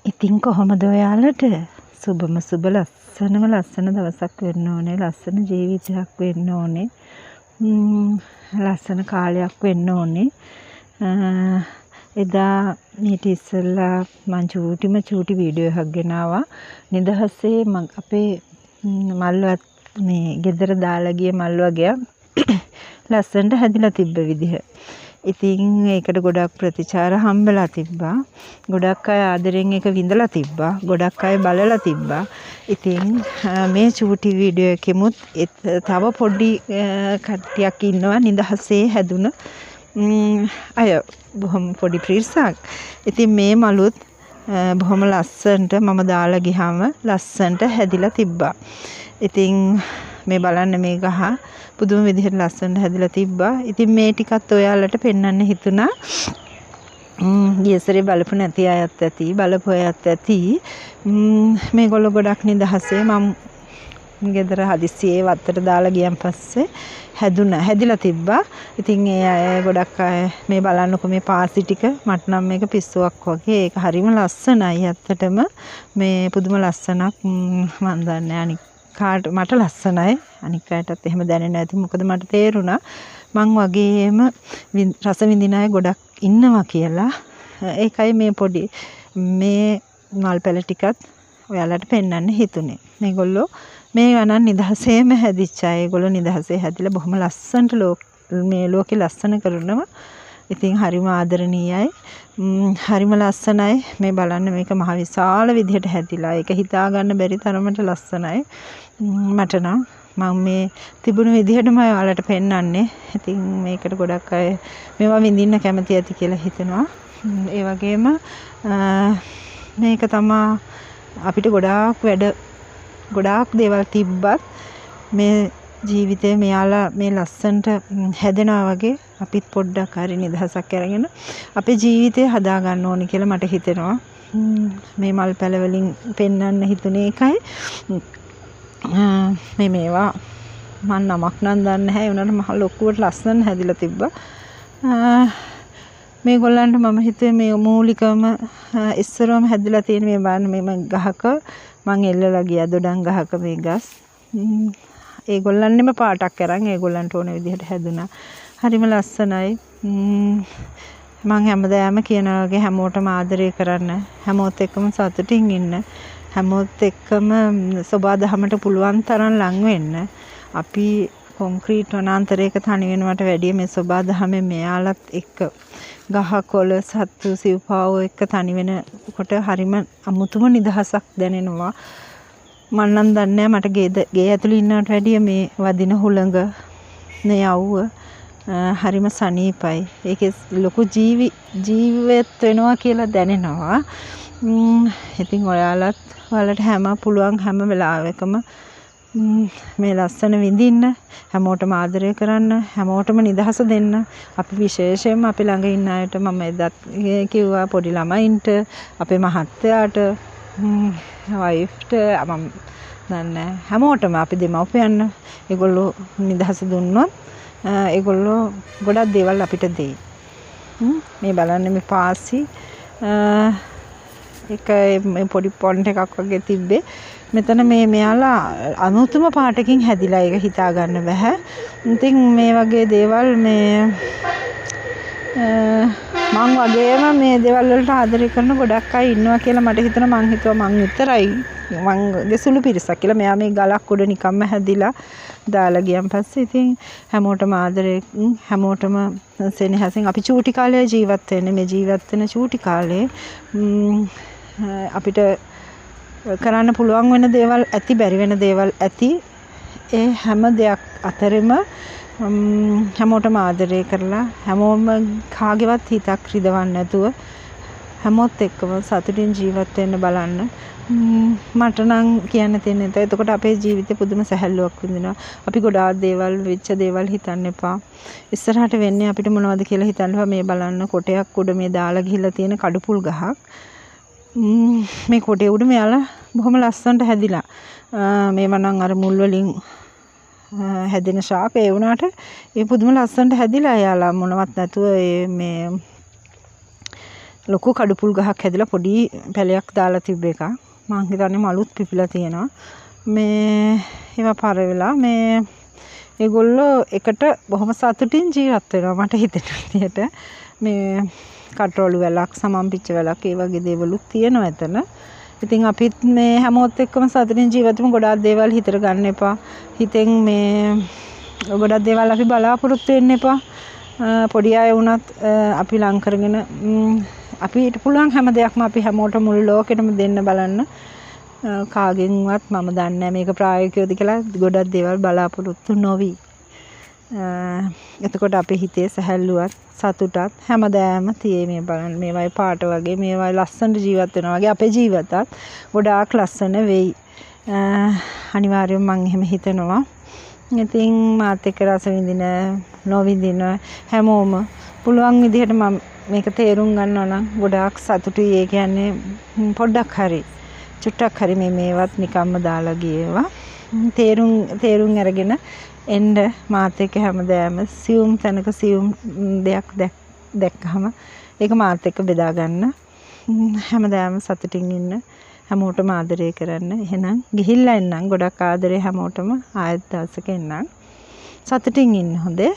ඉතින් කොහොමද ඔයාලට සුබම සුබ ලස්සන දවසක් වෙන්න ඕනේ, ලස්සන ජීවිතයක් වෙන්න ඕනේ, ලස්සන කාලයක් වෙන්න ඕනේ. එදා මීට ඉස්සෙල්ලා මං චූටි වීඩියෝ එකක් ගෙනාවා. නිදහසේ අපේ මල්වත් මේ ගෙදර දාලා ගිය මල් වගේක් ලස්සනට හැදිලා තිබ්බ විදිහ. ඉතින් ඒකට ගොඩක් ප්‍රතිචාර හම්බලා තිබ්බා. ගොඩක් අය ආදරෙන් ඒක විඳලා තිබ්බා. ගොඩක් අය බලලා තිබ්බා. ඉතින් මේ චූටි වීඩියෝ එකෙමුත් තව පොඩි කට්ටියක් ඉන්නවා නිදහසේ හැදුන අය, බොහොම පොඩි පිරිසක්. ඉතින් මේ මලුත් බොහොම ලස්සනට මම දාලා ගියාම ලස්සනට හැදිලා තිබ්බා. ඉතින් මේ බලන්න මේ ගහ පුදුම විදිහට ලස්සනට හැදිලා තිබ්බා. ඉතින් මේ ටිකත් ඔයාලට පෙන්වන්න හිතුණා. ගියසරේ බලපු නැති අයත් ඇති, බලපු අයත් ඇති. මේගොල්ලෝ ගොඩක් නිදහසේ මම ගෙදර හදිස්සියේ වත්තට දාලා ගියන් පස්සේ හැදිලා තිබ්බා. ඉතින් ඒ අය ගොඩක් අය මේ බලන්නකො මේ පාසි ටික, මට නම් මේක පිස්සුවක් වගේ. ඒක හරිම ලස්සනයි ඇත්තටම. මේ පුදුම ලස්සනක්. මන් දන්නේ අනික මට ලස්සනයි, අනික් අයටත් එහෙම දැනෙන්නේ නැති. මොකද මට තේරුණා මං වගේම රස විඳින අය ගොඩක් ඉන්නවා කියලා. ඒකයි මේ පොඩි මේ මල් පැල ටිකත් ඔයාලට පෙන්වන්න හිතුනේ. මේගොල්ලෝ මේ ගණන් නිදහසේම හැදිච්ච අය. ඒගොල්ලෝ නිදහසේ හැදිලා බොහොම ලස්සනට මේ ලෝකෙ ලස්සන කරනවා. ඉතින් හරිම ආදරණීයයි, හරිම ලස්සනයි. මේ බලන්න මේක මහ විශාල විදිහට හැදිලා. ඒක හිතා ගන්න බැරි තරමට ලස්සනයි. මට නම් මම මේ තිබුණු විදිහටම ඔයාලට පෙන්වන්නේ. ඉතින් මේකට ගොඩක් අය මේවා විඳින්න කැමති ඇති කියලා හිතෙනවා. ඒ වගේම මේක තමයි අපිට ගොඩාක් දේවල් තිබ්බත් මේ ජීවිතේ මෙයාලා මේ ලස්සනට හැදෙනවා වගේ අපිත් පොඩ්ඩක් හරි නිදහසක් අරගෙන අපේ ජීවිතේ හදා ගන්න ඕනේ කියලා මට හිතෙනවා. මේ මල් පැල වලින් පෙන්වන්න හිතුනේ ඒකයි. මේවා මන් නමක් නම් දන්නේ නැහැ. ඒ උනට මහ ලොකුවට ලස්සන හැදිලා තිබ්බා. මේගොල්ලන්ට මම හිතුවේ මේ මූලිකවම ඉස්සරවම හැදිලා තියෙන මේ බලන්න මේ ගහක මං එල්ලලා ගියා. දොඩම් ගහක මේ ගස්. ඒගොල්ලන්නෙම පාටක් අරන් ඒගොල්ලන්ට ඕන විදිහට හැදුනා. හරිම ලස්සනයි. මං හැමදාම කියනවා වගේ හැමෝටම ආදරය කරන්න, හැමෝත් එක්කම සතුටින් ඉන්න, හැමෝත් එක්කම සබාදහමට පුළුවන් තරම් ලං වෙන්න. අපි කොන්ක්‍රීට් වනාන්තරයක තනි වෙනවට වැඩිය මේ සබාදහමේ මෙයාලත් එක්ක ගහ කොළ සත්තු සිව්පාවෝ එක්ක තනි වෙනකොට හරිම අමුතුම නිදහසක් දැනෙනවා. මම නම් දන්නේ මට ගේ ඇතුළේ ඉන්නවට වැඩිය මේ වදින හුළඟ මේ යව්ව හරිම සනීපයි. ඒකේ ලොකු ජීවත් වෙනවා කියලා දැනෙනවා. ඉතින් ඔයාලට පුළුවන් හැම වෙලාවකම මේ ලස්සන විඳින්න, හැමෝටම ආදරය කරන්න, හැමෝටම නිදහස දෙන්න. අපි විශේෂයෙන්ම අපි ළඟ ඉන්න අයට මම එදත් කිව්වා, පොඩි ළමයින්ට, අපේ මහත්තයාට, වයිෆ්ට, මම දන්නේ හැමෝටම අපි දෙමව්පියන් ඒගොල්ලෝ නිදහස දුන්නොත් ඒගොල්ලෝ ගොඩක් දේවල් අපිට දෙයි. මේ බලන්න මේ පාසි එක මේ පොඩි පොන්ට් එකක් වගේ තිබ්බේ. මෙතන මෙයාලා අමුතුම පාටකින් හැදිලා, ඒක හිතා ගන්න බෑ. ඉතින් මේ වගේ දේවල් මං වගේම මේ දේවල් වලට ආදරය කරන ගොඩක් අය ඉන්නවා කියලා මට හිතෙනවා. මං හිතුවා මං විතරයි, මංගේ සුළු පිරිසක් කියලා. මෙයා මේ ගලක් උඩ නිකම්ම හැදිලා දාලා ගියන් පස්සේ ඉතින් හැමෝටම ආදරේ, හැමෝටම සෙනෙහසින් අපි චූටි කාලේ ජීවත් වෙන්නේ. මේ ජීවත් වෙන චූටි කාලේ අපිට කරන්න පුළුවන් වෙන දේවල් ඇති, බැරි වෙන දේවල් ඇති. ඒ හැම දෙයක් අතරෙම හැමෝටම ආදරය කරලා, හැමෝම කාගේවත් හිතක් රිදවන්න නැතුව හැමෝත් එක්කම සතුටින් ජීවත් වෙන්න බලන්න. මට නම් කියන්න තියෙන එක. එතකොට අපේ ජීවිතේ පුදුම සැහැල්ලුවක් විඳිනවා. අපි ගොඩාක් දේවල් වෙච්ච දේවල් හිතන්න එපා. ඉස්සරහට වෙන්නේ අපිට මොනවද කියලා හිතන්න එපා. මේ බලන්න කොටයක් උඩ මේ දාලා ගිහිල්ලා තියෙන කඩුපුල් ගහක්. මේ කොටේ උඩ මෙයාලා බොහොම ලස්සනට හැදිලා. මේව නම් අර මුල් වලින් හැදෙන ශාක ඒ වුණාට ඒ පුදුම ලස්සනට හැදිලා. එයාලා මොනවත් නැතුව මේ ලොකු කඩුපුල් ගහක් හැදලා පොඩි පැලයක් දාලා තිබ්බ එකක්. මං හිතන්නේ මලුත් පිපිලා තියෙනවා. මේ ඒවා පර වෙලා මේ ඒගොල්ලෝ එකට බොහොම සතුටින් ජීවත් වෙනවා මට හිතෙන විදිහට. මේ කට්‍රෝලු වැලක්, සමම්පිච්ච වැලක් ඒ වගේ දේවලුත් තියෙනවා එතන. ඉතින් අපිත් මේ හැමෝත් එක්කම සතුටින් ජීවත් වෙමු. ගොඩාක් දේවල් හිතට ගන්න එපා. හිතෙන් මේ ගොඩක් දේවල් අපි බලාපොරොත්තු වෙන්න එපා. පොඩි අය වුණත් අපි ලං කරගෙන අපිට පුළුවන් හැම දෙයක්ම අපි හැමෝටම මුළු ලෝකෙටම දෙන්න බලන්න. කාගෙන්වත් මම දන්නේ නැහැ මේක ප්‍රායෝගිකවද කියලා ගොඩක් දේවල් බලාපොරොත්තු නොවි. එතකොට අපේ හිතේ සැහැල්ලුවත් සතුටත් හැමදාම තියෙයි. මේ බලන්න මේවයි පාට වගේ මේවයි ලස්සනට ජීවත් වෙනවා වගේ අපේ ජීවිතත් ගොඩාක් ලස්සන වෙයි. අනිවාර්යයෙන් මම එහෙම හිතනවා. ඉතින් මාත් එක්ක රස විඳින නොවිඳින හැමෝම පුළුවන් විදිහට මම මේක තේරුම් ගන්නවා නම් ගොඩාක් සතුටුයි. ඒ කියන්නේ පොඩ්ඩක් හරි චුට්ටක් හරි මේවත් නිකම්ම දාලා ගියේවා. තේරුම් අරගෙන එන්න මාත් එක්ක හැමදාම සියුම් තැනක සියුම් දෙයක් දැක්කහම ඒක මාත් එක්ක බෙදා ගන්න. හැමදාම සතුටින් ඉන්න. හැමෝටම ආදරය කරන්න. එහෙනම් ගිහිල්ලා එන්නම්. ගොඩක් ආදරේ හැමෝටම ආයෙත් දවසක එන්නම්. සතුටින් ඉන්න හොඳේ.